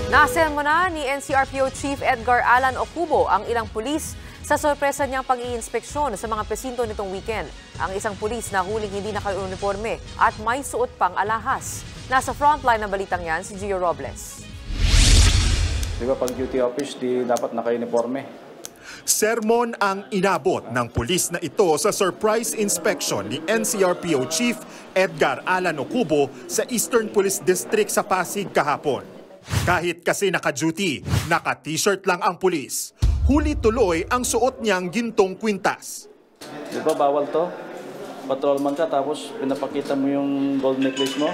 Naasahan mo na ni NCRPO Chief Edgar Alan Ocubo ang ilang pulis sa sorpresa niyang pag-iinspeksyon sa mga presinto nitong weekend. Ang isang pulis na huling hindi naka-uniforme at may suot pang alahas. Nasa frontline ng balitang yan si Gio Robles. Di ba pag duty office, di dapat naka-uniforme? Sermon ang inabot ng pulis na ito sa surprise inspection ni NCRPO Chief Edgar Alan Ocubo sa Eastern Police District sa Pasig kahapon. Kahit kasi naka-duty, naka-t-shirt lang ang pulis. Huli tuloy ang suot niyang gintong kwintas. Di ba bawal to? Patrolman ka tapos pinapakita mo yung gold necklace mo?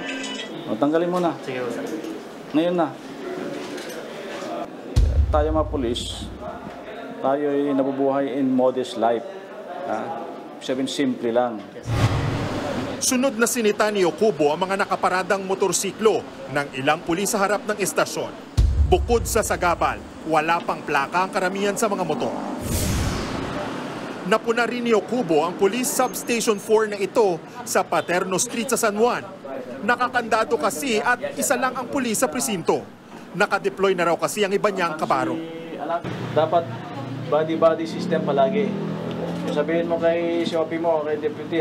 O, tanggalin mo na. Sige, sir. Ngayon na. Tayo mga pulis, tayo ay nabubuhay in modest life. Sabihin, simple lang. Sunod na sinita ni Ocubo ang mga nakaparadang motorsiklo ng ilang pulis sa harap ng estasyon. Bukod sa sagabal, wala pang plaka ang karamihan sa mga motor. Napuna rin ni Ocubo ang Police Substation 4 na ito sa Paterno Street sa San Juan. Nakakandado kasi at isa lang ang pulis sa presinto. Nakadeploy na raw kasi ang iba niyang kabaro. Dapat body-body system palagi. Sabihin mo kay COP mo, kay deputy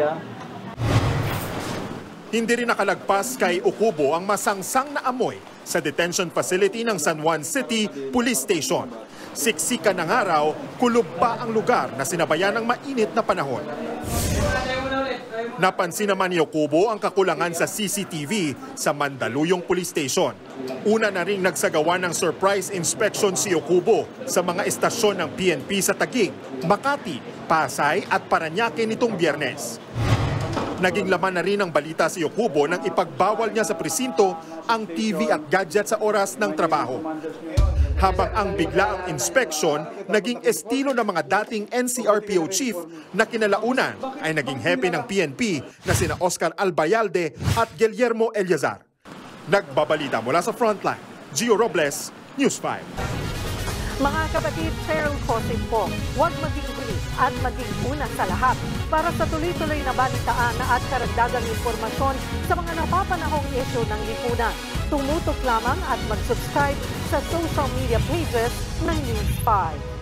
Hindi rin nakalagpas kay Ocubo ang masangsang na amoy sa detention facility ng San Juan City Police Station. Siksikan ng araw, kulob pa ang lugar na sinabayan ng mainit na panahon. Napansin naman ni Ocubo ang kakulangan sa CCTV sa Mandaluyong Police Station. Una na ring nagsagawa ng surprise inspection si Ocubo sa mga estasyon ng PNP sa Taguig, Makati, Pasay at Parañaque nitong Biyernes. Naging laman na rin ang balita si Ocubo nang ipagbawal niya sa presinto ang TV at gadget sa oras ng trabaho. Habang ang biglaang inspection naging estilo ng mga dating NCRPO chief na kinalaunan ay naging hepe ng PNP na sina Oscar Albayalde at Guillermo Eliazar. Nagbabalita mula sa Frontline, Gio Robles, News 5. Mga kapatid, Cheryl Cosing po, huwag maging bilis at maging una sa lahat para sa tuloy-tuloy na balitaan at karagdagang impormasyon sa mga napapanahong issue ng lipunan. Tumutok lamang at mag-subscribe sa social media pages ng News 5.